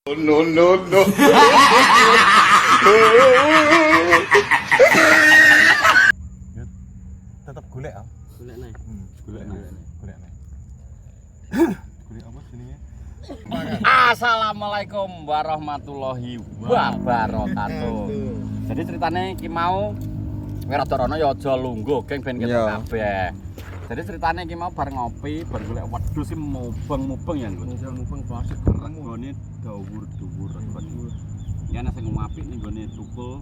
No, no, no. Tetap golek ah. Golek nih. Golek nih. Golek apa jenenge? Assalamualaikum warahmatullahi wabarakatuh. Jadi ceritanya iki mau Wiradorono ya aja lungguh geng ben kita kabeh. Jadi ceritanya iki mau bar ngopi, bar golek wedhus sih mubeng-mubeng ya, Nggon. Mubeng basik regane dhuwur-dhuwur regane. Ya nek sing apik ning gone tukul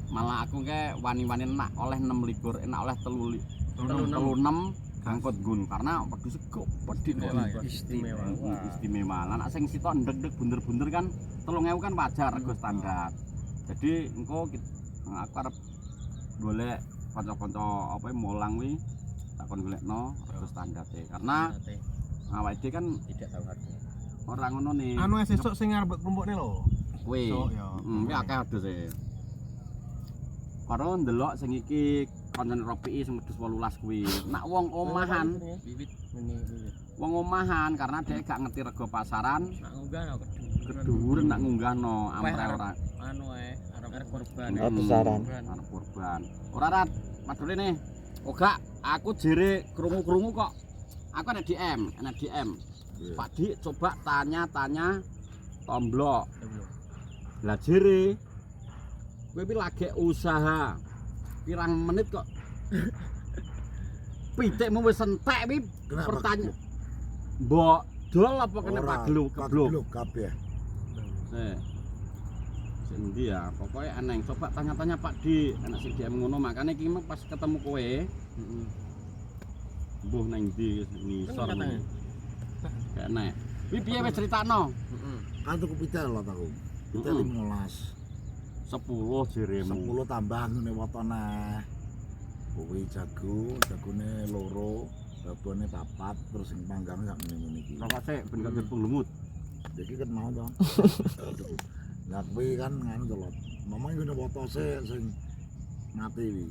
malah aku ke wani-wani enak oleh 6 enak oleh 36 angkut gun karena wedhus gede istimewa. Istimewa. Lah nek sing sitok ndek-ndek bunder-bunder kan 3000 kan wajar rego standar. Jadi engko aku arep golek kanca-kanca apa molang kuwi takon golekno rego standar karena awake dhewe kan Tidak tahu harganya. ora ngono nih. Anu sesuk sing arep kelompokne lho. Kuwi. Esuk ya. Kuwi akeh aduse. Karo ndelok sing iki kancane Ropi sing wedhus 18 kuwi. Nak wong omahan, Wiwit wiwit. wong omahan karena dia gak ngerti rego pasaran, Nak ngunggah no kedhuwur nak ngunggahno amre ora anu arep korban. Besaran. Arep kurban. Ora rat, padule nih. Oh gak, aku jere krungu-krungu kok. Aku ada DM. Pak Dik coba tanya-tanya Tomblok. Lah jere kowe iki lagi usaha pirang menit kok pitikmu wis entek wi pertanyaan mbok dol apa kena pagelu keblok kabeh. Sendi ya pokoknya aneh coba tanya-tanya Pak Dik anak sing DM ngono makanya iki pas ketemu kowe mbuh nang ndi ngisor kayak nek wi piye wis critakno Kan tuku pitel lho aku. Pitel 15. 10 jeremu 10 tambah ngene wetone. Kuwi jagone loro, babone 4, terus sing panggang sak ngene iki. rokok sik ben gak terpung lumut Jadi kan mau to. Lah kuwi kan nganu to lho. Momong ngene wotose sing mati iki.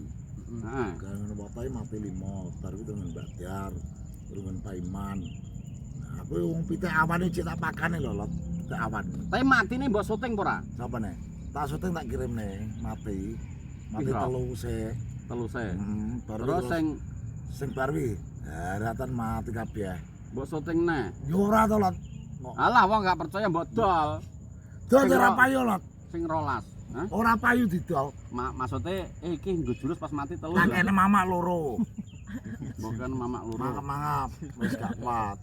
heeh Kan ngene wotoke mati 5, bar kuwi dengan Badar, terus dengan Paiman. Nah, aku wong pitik awane cek tak pakane lho, Lot. Pitik awan. tapi mati nih mbok syuting ora Sapa nih? Tak syuting tak kirimne, mati. Mati Pira? telu se. telu se Baru terus sing barwi. Haratan mati kabeh. mbok syuting nih Yo ora to, Lot. alah wong gak percaya mbok dol Dol ora payu, Lot. sing rolas hah Ora payu didol. maksudnya iki nggo jurus pas mati telu Tak kene mamak loro. bukan mamak loro Mangap-mangap wis gak kuat.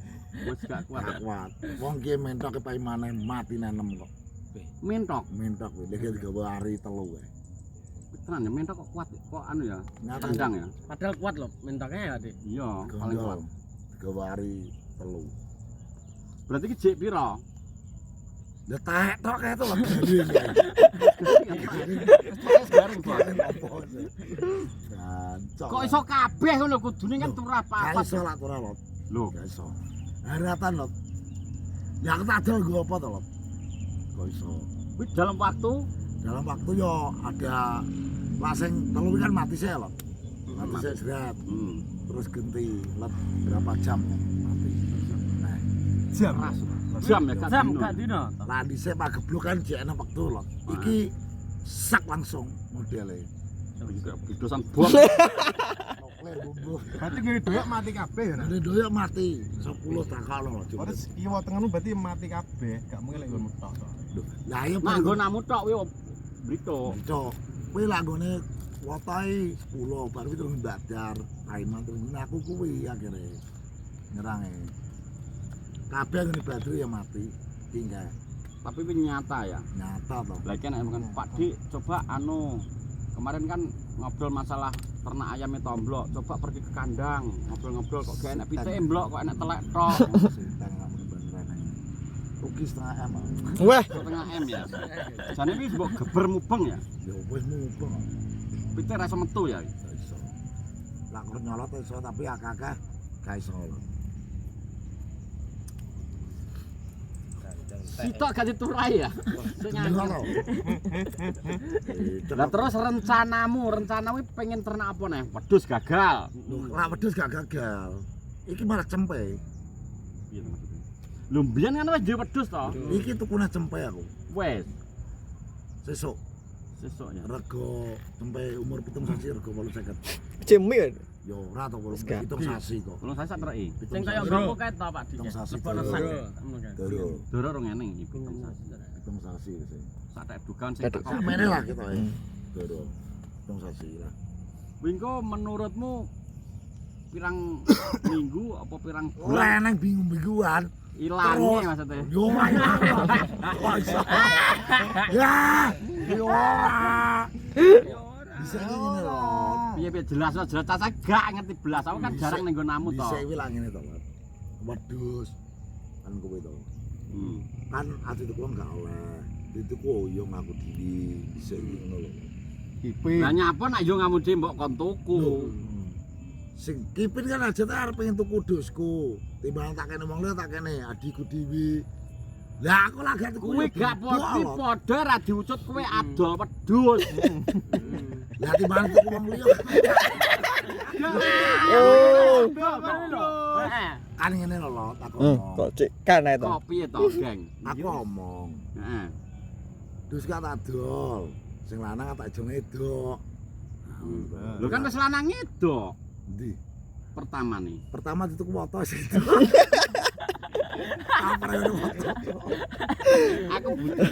wis gak kuat Gak kuat. Wong ki mentok paimane mati 6 kok. mentok Mentok kuwi lek digawe hari telu kae. tenan ya mentok kok kuat kok anu ya Nyata tendang ya Padahal kuat loh mentoknya ya, Dik. iya paling kuat Digawe hari telu. berarti ki jek piro Ya tek tok kae to lho. sekarang kok Jancok. kok iso kabeh ngono kudune kan turah Gak papat iso lak ora, Lot. lho Gak iso. Haratan, Lot. Ya aku tak adol nggo apa to, Lot? Gak iso. kuwi dalam waktu Dalam waktu yo ada laseng telu kan mati saya, Lot. Mati saya jerat. Terus ganti Lot berapa jam mati. Nah, Jam. jam ya gak Jam dino. gak dino. lah dhisik Pak Geblok kan jek enak waktu, Lot. Iki sak langsung modelnya. Juga bidosan bom Nokler bumbu. Berarti ngene doyak mati kabeh ya. Udah doyak mati 10 takono. Terus kiwa tengahmu berarti mati kabeh, gak mungkin lek nggon metok. Lah iya nah nggo namu tok kuwi brito Cok, kuwi lagone wotai 10 baru terus Badar, Paiman terus aku kuwi akhirnya nyerange. Kabeh ngene Badru ya mati, tinggal tapi ini nyata ya nyata to. lagi kan bukan Pak Dik coba anu kemarin kan ngobrol masalah ternak ayamnya Tomblok coba pergi ke kandang ngobrol-ngobrol kok gak enak pitik emblok kok enak telek tok Sintang kamu beneran. Rugi setengah M. Wah, setengah M ya jane iki mbok geber mubeng ya Ya wis mubeng. pitik rasa metu ya Gak iso. Lah kok nyolot iso tapi akeh-akeh gak iso. sitok gak diturai ya sing Iya nganggur. to. Lah terus rencanamu pengen ternak apa nih wedhus gagal Lah wedhus gak gagal. Iki malah cempe. iya maksudnya Lho mbiyen kan wis duwe wedhus to. Iki tukune cempe aku. Wes, Sesuk sesuk ya. rego cempe umur 7 sasi rego 850. Cemi kan. Yo ora to Wis gak. 7 sasi kok. Kalau saya sak treki. Sing kaya ngomong kae to Pak Dik. Pitung sasi. Lebok resek. Doro. Doro rong eneng iki pitung sasi. 7 sasi wis. Sak tek dukan sing Tek- tak Sak mene lah kita ya. Doro. 7 sasi lah. Wingko menurutmu pirang minggu apa pirang Ora bulan eneng bingung-bingungan. ilangnya Terus. maksudnya? Yo ora. Wah, iso. Ya, yo ora. Bisa ngene lho. Piye-piye jelas saya gak ngerti belas. Aku kan jarang ning nggonamu to. Bisa iki lah ngene to, Mas. Wedhus kan kowe to. Hmm. Kan ati tuku enggak oleh. Dituku oyong aku dhewe. Bisa iki ngono lho. Kipin. Lah nyapa nak yo ngamu dhewe mbok kon tuku. Sing kipin kan aja tak arep pengen tuku dusku. Timbang tak kene wong liya tak kene adikku dhewe. Lah aku lagi tuku. Kuwi ya gak berdua lho. padha ra diucut kowe adol wedhus. Lah timbang tuku wong liya. Oh. Heeh. Kan ngene lho lo tak Kok cek kan ae to. Kok piye to, Geng? Aku ngomong. Heeh. Dus gak tak dol. Sing lanang tak jong edok. Lho kan wis lanang edok. Endi? Pertama nih. Pertama dituku moto situ. Apa yang moto? Aku butuh.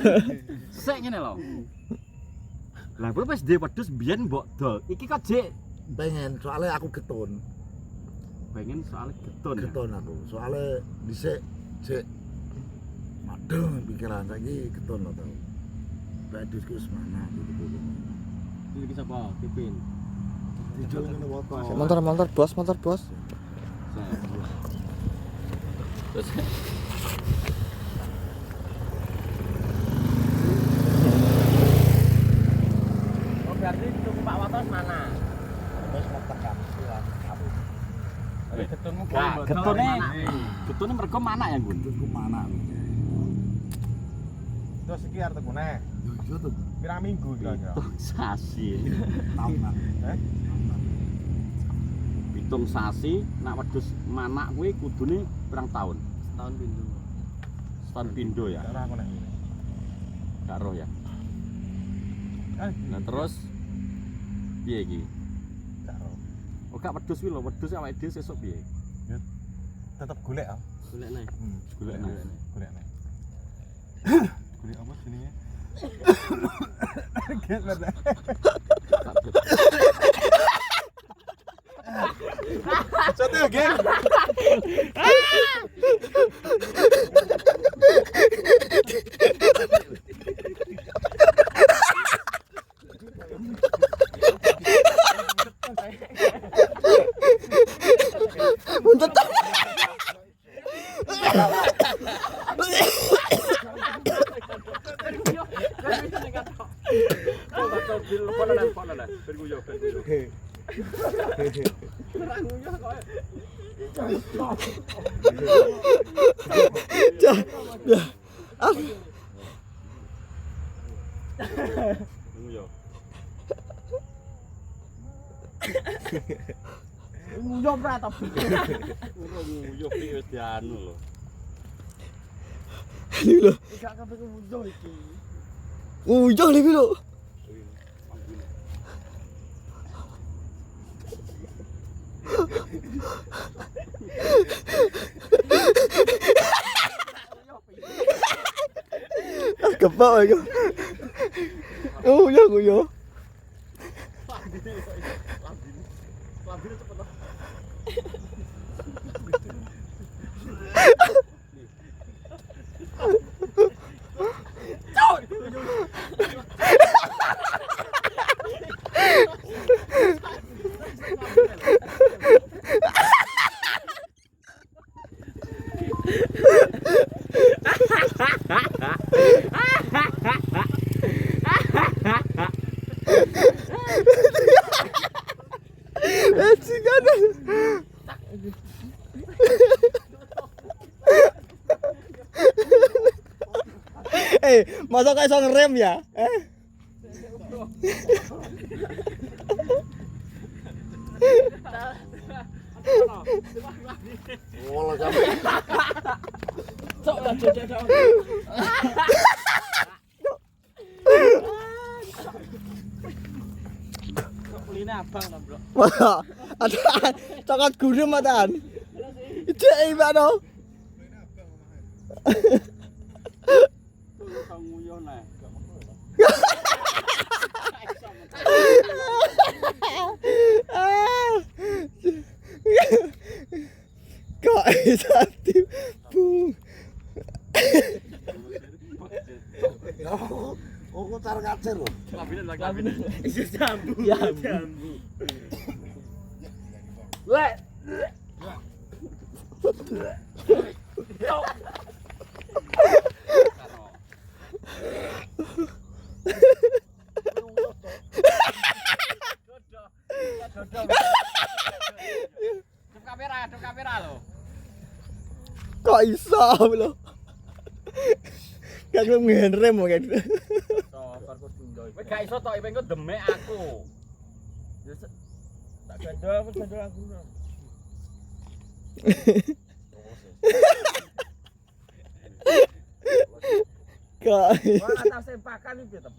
Sik ngene lho. Lah kowe wis duwe wedhus biyen mbok dol. Iki kok jek Pengen soalnya aku getun. pengen soal getun ya. Getun aku. Soalnya dhisik jek madeng pikiran saiki getun lho to. Wedhus ku wis mana dituku. Iki sapa? Pipin. Dijol ngene moto. Motor bos. Terus Oh berarti tuku Pak Watos mana? Wis metekan tuan aku. Ketunmu Nah, getune mergo mana ya, Gun? Tuku mana? Terus iki arep tekune. Yo yo to. Pirang minggu kira-kira. Pitung sasi. Tahunan. Pitung sasi nak wedhus manak kuwi kudune pirang tahun? Setahun pintu. Setahun pindho ya. Ora aku nek ngene. Gak roh ya. Nah terus piye iki? Karo. Oh gak wedhus kuwi lho, wedhus awake dhewe sesuk piye? Tetep golek ah. Golek nih. Golek nang. Golek nek. Golek apa jenenge? Get bener. Satu geng. Muntut. Nguyuh pra to. Nguyuh iki wis dianu lho. Lho. Gak kepengin nguyuh iki. Uyuh iki lho. Kepak iki. Uyuh. Lambine cepet to. Masa kayak iso ngerem ya? Olah sampe. Cok lah cok. Kulina abang lah, Bro. Wah, ada coklat gurem atan. Cek iki no. Kang nguyon nek. Kok bisa tipu? Aku tar kacir lho. Labine. Iso jambu. Jambu. Lek. Cuk kamera lho. Kok iso lho? Gak ngen rem kan. Kowe gak iso tok engko demek aku. Tak gandol aku. Kok Wah, kata sempakan iki to.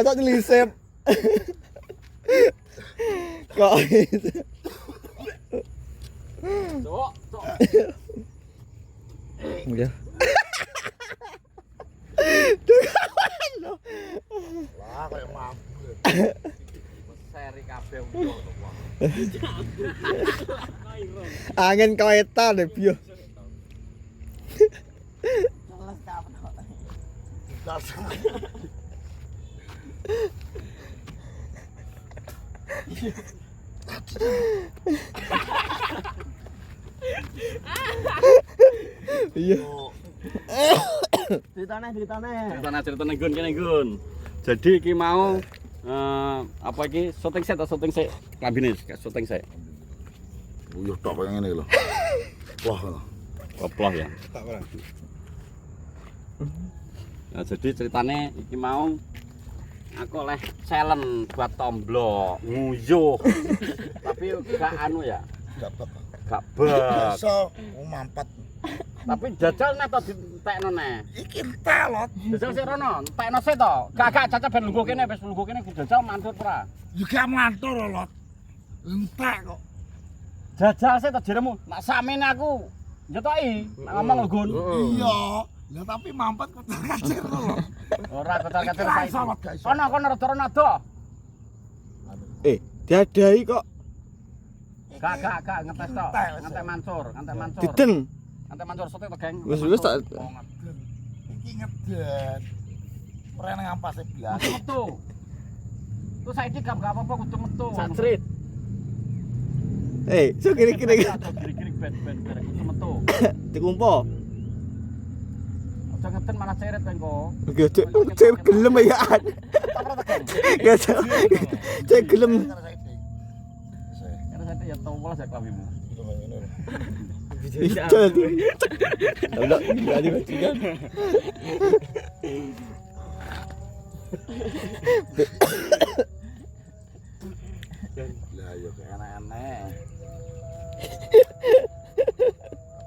masa nyelisep. Kok iso? Cuk. Udah. Lah kayak mampu. Seri kabeh udah. Angin kawetan deh bio. Salah kapan. Dasar. Iya. Ceritane. Ceritane Gun kene Gun. Jadi iki mau apa iki syuting set atau syuting set? Klambine syuting set. Uyuh tok kaya ngene lho. Wah. Koploh ya. Tak barang. Nah, jadi ceritane iki mau aku oleh challenge buat tomblo nguyuh. Tapi gak anu ya, Dapat. gak bak. Iso mampat. Tapi jajal nek to ditekno nek. Iki entelot. Jajal sik rono, entekno sik to. Gak caca ben lungguh kene wis lungguh kene jajal mantur ora. Juga mantur lho. Entek kok. Jajal sik to jeremu. Nek samene aku nyotoki nek ngomong lho Gun. Iya. Lah tapi mampat kacir lho. Ora ketar-ketar Gak saiki. iso, Lot, gak iso. Kono rada nado. Diadai kok. Gak ngetes to. Ngantek mansur. Diden. Ngantek mansur sote to, Geng. Wis tak. Iki ngeden. Ora nang ampase biasa. Metu. Terus saiki gak apa-apa kudu metu. Satrit. So kiri-kiri Kiri-kiri ben kudu metu. dikumpo. Aja ngeten malah ceret ben kok. Cek gelem ya. Ora tekan. Cek gelem. Karena saya ya tau malah saya kelawimu. Itu. Udah, enggak dibacakan. Lah yo kayak Aneh-aneh.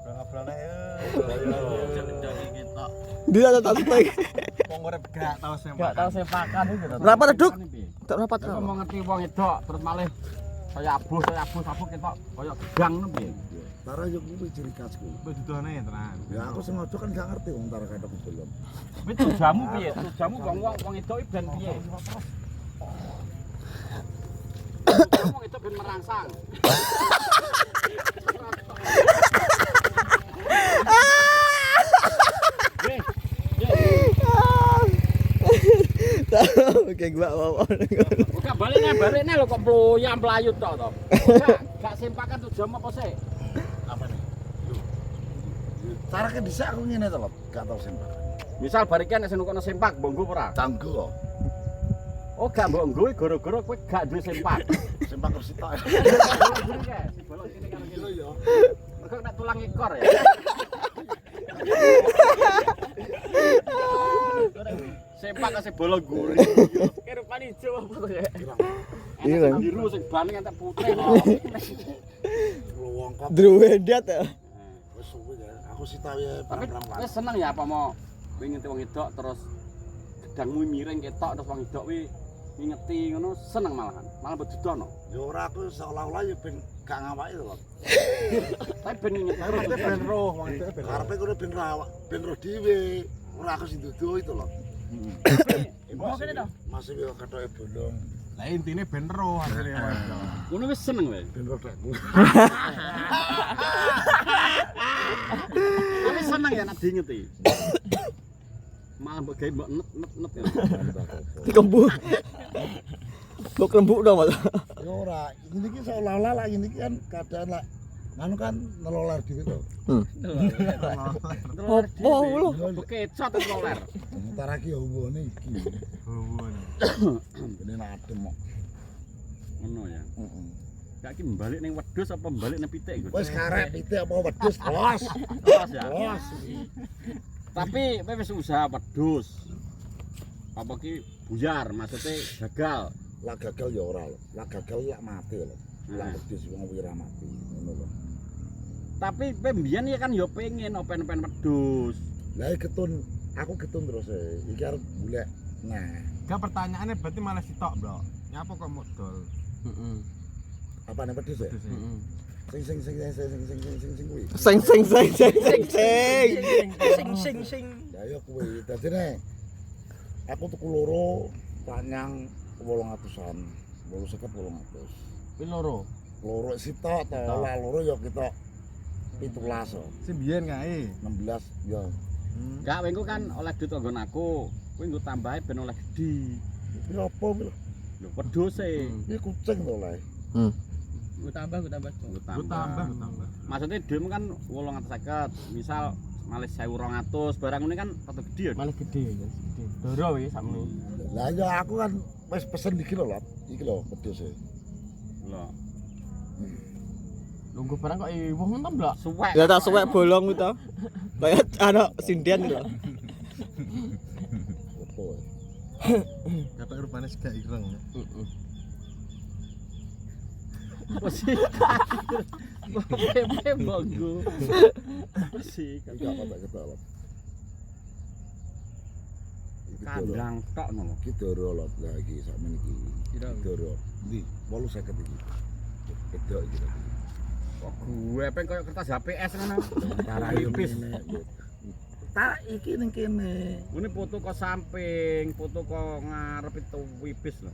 Ngobrol ae. Jangan kita. Dia tak stay. Wong urip gak tau Gak sempak. tau sepakan iki to. Berapa, Duk? Tak rapat. Aku mau ngerti wong edok terus malih kaya abuh ketok kaya gedang ngono piye. Tara yo kuwi ciri khasku. Wis duduhane tenan. Ya aku sengaja kan gak ngerti wong tara kathok belum. Kuwi tujamu piye? Tujamu wong edok iki ben piye? Wong edok ben merangsang. Oke, gua mau. Buka baliknya lho kok mlayu tok to. Gak sempakan tujamu apa sih? Apa nih? Tara ke dhisik aku ngene to, Lot. Gak tau sempak. Misal barikan nek senukno sempak mbok nggo ora? Tanggo kok. Oh gak mbok nggo gara-gara kowe gak duwe sempak. Sempak kursi tok. Iya ya. Mergo nek tulang ekor ya. Sempak kasih bola gurih. Kira pani ijo apa to ya? Iya. Enak biru sing bane entek putih. Wong kok Druwedat ya. wis suwe ya. Aku sitawi Tapi perang-perang wis seneng ya apa mau kowe ngenti wong wedok terus gedangmu miring ketok terus wong wedok kuwi ngingeti ngono seneng malahan. Malah bedudono. ya ora aku seolah-olah ya ben gak ngawaki to lho. Tapi ben ngingeti Maksudnya ben roh, wong itu ben roh. Karepe kono ben roh dhewe. Ora aku sing dudu itu lho. Mau kene to? Masih yo kethoke bolong. Lah intine ben roh akhirnya. ngono wis seneng wae. Ben roh dekku. Tapi seneng ya nek diingeti. Malah mbok gawe mbok net ya. Dikembuk. Bok lembuk dong, Mas. Ya ora, ini iki seolah-olah lah ini kan keadaan lah. Anu kan neloler dhewe to. Opo lho? Bekecot terus loler. Entar iki ya wone iki. Hubun. Ini nak adem kok. Ngono ya. Heeh. Gak ki balik ning wedhus apa balik ning pitik iku? Wis karep pitik apa wedhus, Bos. Terus ya. Bos. Tapi kowe wis usaha wedhus. Apa ki buyar maksudnya gagal. Lah gagal ya ora lho. Lah gagal ya mati lho. Lah wedhus wong wira mati ngono lho. Tapi kowe mbiyen ya kan ya pengen open-open wedhus. Lah iki aku getun terus iki arep golek. Nah, Gak pertanyaannya berarti malah sitok, Bro. Nyapa kok modal? Heeh. apa nih wedhus ya? Heeh. Sing kuwi. Sing. Sing. Ya ya kuwi. Dadine aku tuku loro panyang 800-an. 800. Kuwi loro. Loro sitok to, lah loro ya kita 17 Sing biyen kae. 16 ya. Gak kowe kan oleh duit nggon aku. Kowe nggo tambahe ben oleh gedhi. Iki apa kuwi lho? Lho wedhus e. Iki kucing to lah. Gue tambah. Nggo Gue tambah. Maksudnya dhuwitmu kan 850. Misal malih 1200 barang ngene kan rada gedhi ya. Malah gede ya, gede. Doro wis sakmono. Lah ya aku kan wis pesen iki lho, Lot. Iki lho wedhus e. Lho, Nunggu barang kok iwuh ngono blok. suwek. Ya tak suwek bolong ku to. Kayak ana sinden lho. Foto. Dapat rupanya gak ireng ya. Heeh. Posisi. Pepe banggo. Posisi Iki gak apa ketok, Lot. Iki doro. kandang tok ngono. Iki doro Lot. Lah iki sakmene iki. Kira. Doro. Ndi? 850 iki. Bedok iki tadi. Kok gue pengen koyo kertas HPS ngono. Antara Wipis. Tak iki ning kene. Ini foto kok samping, foto kok ngarep itu wipis lho.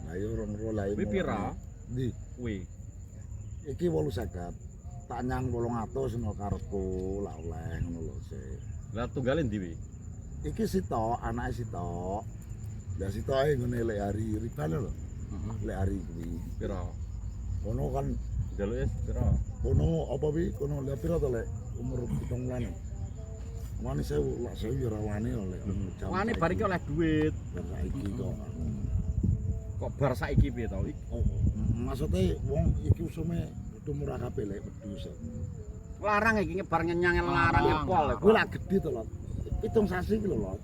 Lah yo rong lah. Kuwi pira? Ndi? Kuwi. Iki 850. Tak nyang 800 ngono karepku lah oleh ngono lho sik. Lah tunggale ndi wi? Iki sitok, anake sitok. Lah sitoke ngene lek hari riban lho. Lek hari kuwi. Pira? Ono kan Jaluke pira? ono apa wi? Ono lek pira to lek umur 7 bulan. Wani sewu, lak sewu ya ora wani lek. Wani bar iki oleh duit. Saiki kok. Kok bar saiki piye to? Oh, maksudnya wong iki usume kudu murah kabeh lek wedhus. Larang iki bar nyenyang larang pol. Kuwi lak gedhe to, Lot. Pitung sasi iki lho, Lot.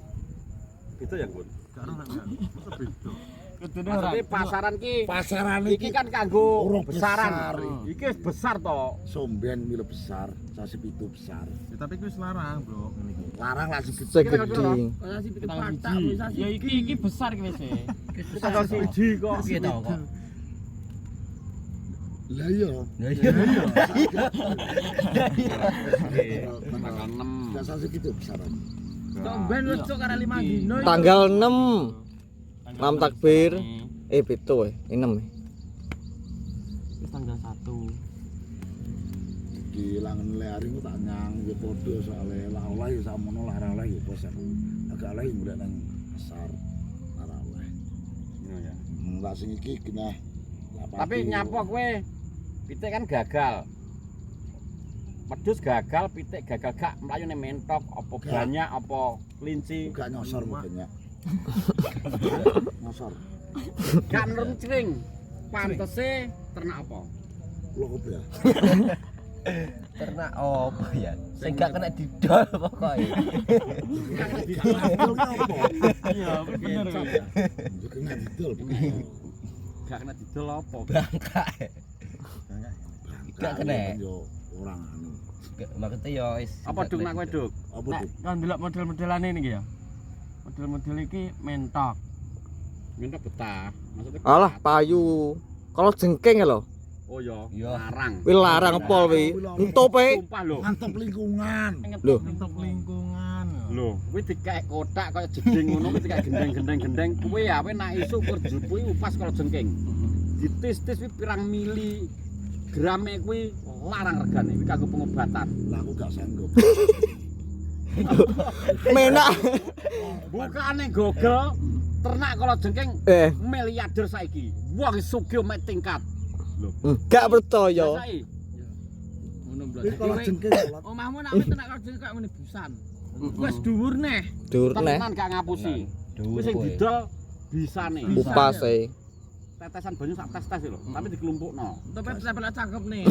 Itu ya, Gun. Gak ono gak. Masa beda. Maksudnya pasaran ki Pasaran iki kan kanggo urung besaran. besar. Iki wis besar to. Somben milo besar, sasi pitu besar. Ya, tapi kuwi larang, Bro, ngene iki. Larang lak segede. Segede. Kayak si pitik patak wis. Ya iki besar ki wis. Tanggal 1 kok. Piye to kok? Lah iya. Tanggal 6. Gak sasi pitu besaran. Tok ben wis cok karo 5 dino. Tanggal 6. 6 takbir. 7 6. Wis tanggal 1. Iki langen le hari ku tak nyang yo padha soalé lah oleh ya samono lah ora oleh ya bos aku. Agak oleh golek nang pasar. Ora oleh. Ngono ya. Lah sing iki genah. Tapi nyapa kowe pitik kan gagal. Wedhus gagal, pitik gagal gak mlayu ning mentok apa Gak. banyak apa kelinci. gak nyosor banyak. Nyosor. Gak menurut cring. Pantese ternak apa? Lho kok ya? Ternak apa ya? Sing gak kena didol pokoknya. Iya, bener. Yo kena didol. Gak kena didol apa? Bangka. Gak kena. Yo orang anu. Maksudnya ya wis. Apa duk nak kowe duk? Apa Nek tuh? kan delok model-modelane niki ya. Model-model iki mentok. Minta betah. Maksudnya Alah betah. payu. Kalau jengking ya lho. Oh iya, Iya. larang. Wi larang pol wi. Entope. Sumpah lho. Mantap lingkungan. Loh. Untuk lingkungan. Lho, kuwi dikek kotak kaya jeding ngono, kuwi dikek gendeng-gendeng-gendeng. Kuwi ya nek isu kur jupuy upas kalau jengking. Ditis-tis kuwi pirang mili grame kuwi larang regane, kuwi kanggo pengobatan. Lah aku gak sanggup. Menak. Bukane Google, ternak kalau jengking miliarder saiki. Wong sugih mek tingkat. Lho, Gak percaya. saiki Ngono Tapi kalau jengking lho. Omahmu nek wis tenak kalau kayak ngene busan. Wis dhuwur neh. Dur neh. tenan gak ngapusi. Kuwi sing didol bisane. Upas e. Tetesan banyu sak tes-tes lho, tapi dikelumpukno. Tapi pelek cakep nih.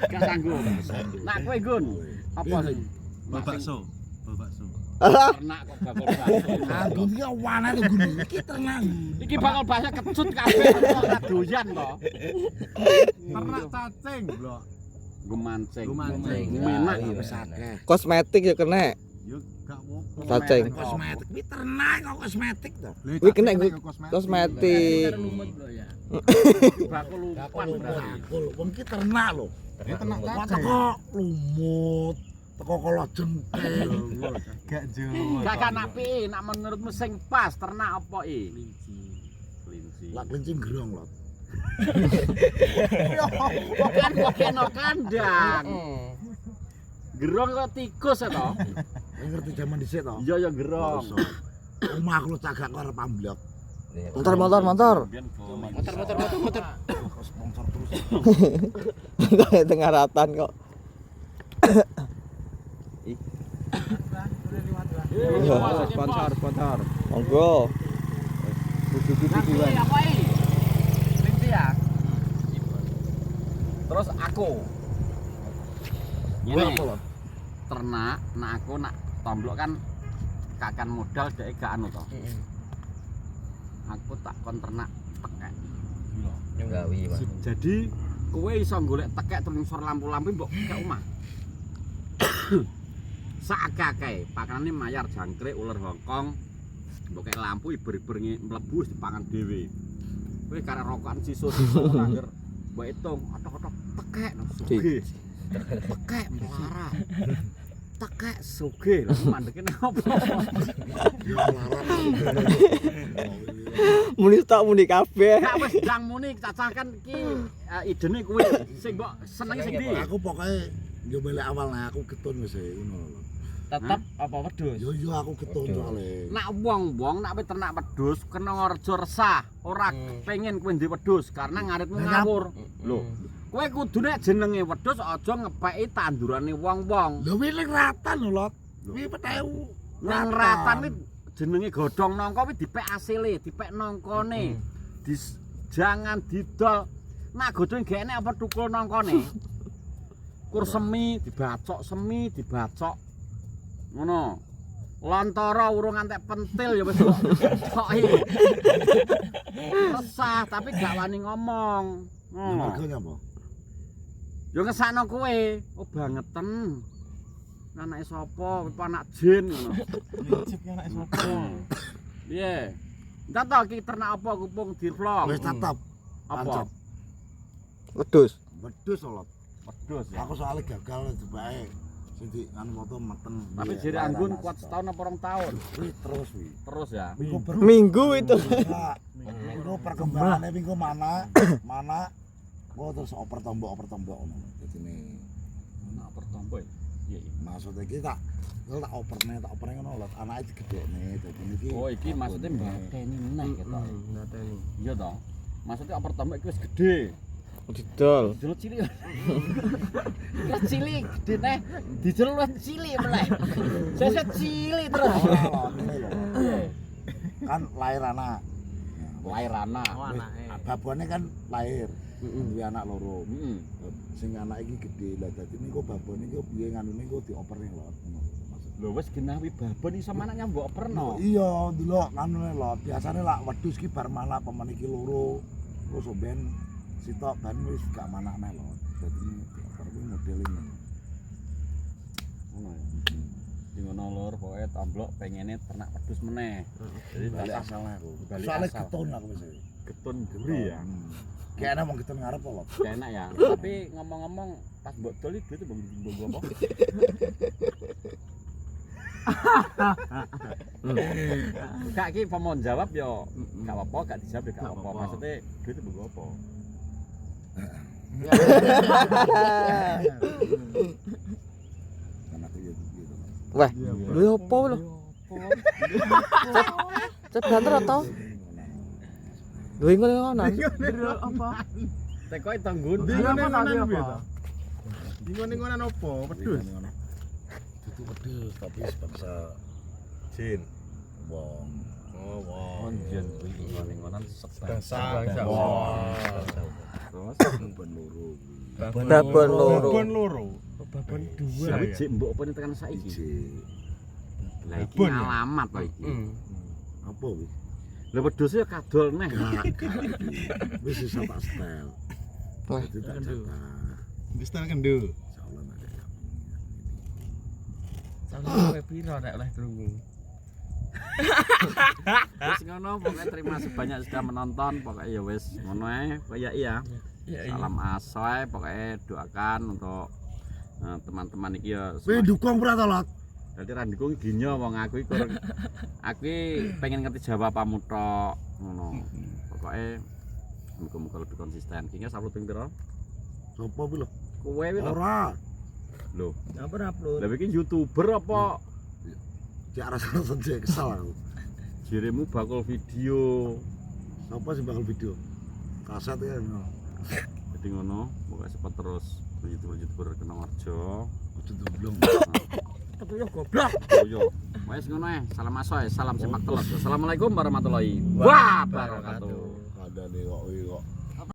Gak sanggup. Nak kowe Gun, apa sing Bakso. ternak kok bakal bakso. Aku iki wana tuh gunu. Iki tenang. Iki bakal bakso kecut kabeh kok ora doyan to. Ternak cacing, Blok. Nggo mancing. Nggo mancing. Menak Iya. Wis akeh. Kosmetik ya kena. Yo gak apa-apa. Cacing. Kosmetik iki ternak kok kosmetik to. Wih, kena gue kosmetik. Lumut lho ya. Bakul lupan berarti. Bakul wong iki ternak lho. Ya ternak Kok cacing. teko lumut, teko kala jengking. Gak jero. Gak kan api, nak menurutmu sing pas ternak apa kelinci. Lah kelinci gerong lho. Kan kok kena kandang. Gerong kok tikus ya toh? Kowe ngerti jaman dhisik to? Iya ya gerong. Omahku lu cagak karo pamblok. Motor. Motor. Kok sponsor terus. Tengah ratan kok. Sponsor. Monggo. Nanti apa ini? Kelinci ya? Terus aku. Kowe apa Ini lho? ternak, nak aku nak tomblok kan kakan modal dhek gak anu to. Aku tak kon ternak tekek. Gawi, Mas. Jadi kowe iso golek tekek terus lampu-lampu mbok gak omah. Sakake pakanane mayar jangkrik uler Hongkong. Mbok kek lampu iber-iber mlebu wis dipangan dhewe. Kowe karek rokokan siso-siso angger mbok hitung otok-otok tekek sugih. Tekek melarat. Tekek sugih. Lah mandeke apa? Yo larat. Muni tak muni kabeh. Gak wis ndang muni cacah kan iki idene kuwi sing mbok senengi sing ndi? Aku pokoke yo milih awal nah aku ketun wis ngono lho. Tetep apa wedhus? Yo aku ketun soalé. Nak wong-wong nak kowe ternak wedhus kena ngerjo resah, ora pengen kowe ndek wedhus karena ngaritmu ngawur. Lho, kowe kudune jenenge wedhus aja ngepeki tandurane wong-wong. Lho wiling ratan lho, Lot. Wi petewu. Nang ratan kuwi jenenge godhong nangka kuwi dipek asile, dipek nangkane. Jangan didol. Nak godhong gak enek apa tukul nangkane. Kur semi dibacok, semi dibacok. Ngono. Lontara urung antek pentil ya wis koki. Resah tapi gak wani ngomong. Ngono. Margane apa? Yo ngesakno kowe. Oh bangeten. Anake sapa? Anak jin ngono. Cip anak sapa? Piye? Entar to iki ternak apa kupung divlog. Wis tetep. Apa? Wedhus. Wedhus Lot. Wedhus ya. Aku soalnya gagal dibake. Sing di anu foto meteng. Tapi jere anggun kuat setahun apa 2 tahun. Wi terus wi. Terus ya. Minggu itu. Minggu perkembangannya minggu mana? Oh terus oper tombok ngono. Dadine Anak pertombo ya. Iya. maksudnya iki tak operne ngono lho. Anake digedhekne dadi niki. Oh iki maksudnya mbateni neh ketok. Ngateni. Iya toh. Maksudnya pertombo iki wis gedhe. Didol. Dijel cilik. Wis cilik gedhe neh. Dijel wis cilik meneh. Sesek cilik terus. Kan lahir anak. lahir anak. Oh, anake. Babone kan lahir. Heeh. Duwe anak loro. Heeh. Sing anak iki gede lah dadi niku babone iki piye nganune niku dioperne lho. Lho wis genawi babon iso anaknya mbok operno. Iya, delok nganune lho. Biasane lak wedhus ki bar manak pemen iki loro. Terus ben sitok ban wis gak manakne lho. Dadi dioper kuwi modele ngono. Ngono ya. Sing ngono lur pokoke tomblok pengene ternak wedhus meneh. Jadi Balik asal asal aku. Balik Soale asal. getun aku wis. getun guri ya. Kayaknya mau getun ngarep lho. Enak ya. Tapi ngomong-ngomong pas mbok dol iki duit mbok apa? Kak ki apa mau jawab yo gak apa-apa, gak dijawab ya gak apa-apa. Maksudnya duit mbok apa? Kan aku ya gitu. Wah, lho opo lho? Cet banter to? Lho ngono. Apa? Teko itu nggun. Bingung-bingungan apa? Pedus. Itu pedes tapi sebangsa Jin. wong. Oh, wow. Onjen kuwi ngono-ngonan Bangsa. Terus Ben loro kuwi. Babon loro. Babon loro. Babon dua. Tapi ya? jek mbok apa nih tekan saiki? Iji. Lah iki Babon ya? alamat kok iki. Apa kuwi? Lah wedhus ya kadol neh. Wis iso tak setel. Wah. Jadi tak jatah. Wis tak kendo. Insyaallah nanti ya. Sampe kowe piro nek oleh krungu? Wis ngono pokoknya terima sebanyak sudah menonton pokoknya ya wis ngono ae kaya iya. Salam asoy pokoknya doakan untuk teman-teman iki ya. Kowe dukung ora to, Lot? Dadi ra ndukung dinyo wong aku iki aku iki pengen ngerti jawabanmu tok ngono. Pokoke muga-muga lebih konsisten. Ki upload ping pira? Sopo kuwi lho? Kowe wi lho. Ora. Lho, Apa upload? lha iki YouTuber apa Cek rasa-rasa cek kesal aku. jirimu bakul video? Sapa sing bakal video? Kaset ya. Jadi ngono, pokoknya cepet terus YouTuber kena warjo. Ojo domblong. Ketuyo goblok. Ketuyo. Wes ngono ae. Salam asoy, salam sepak telus. Assalamualaikum warahmatullahi wabarakatuh. Kadane kok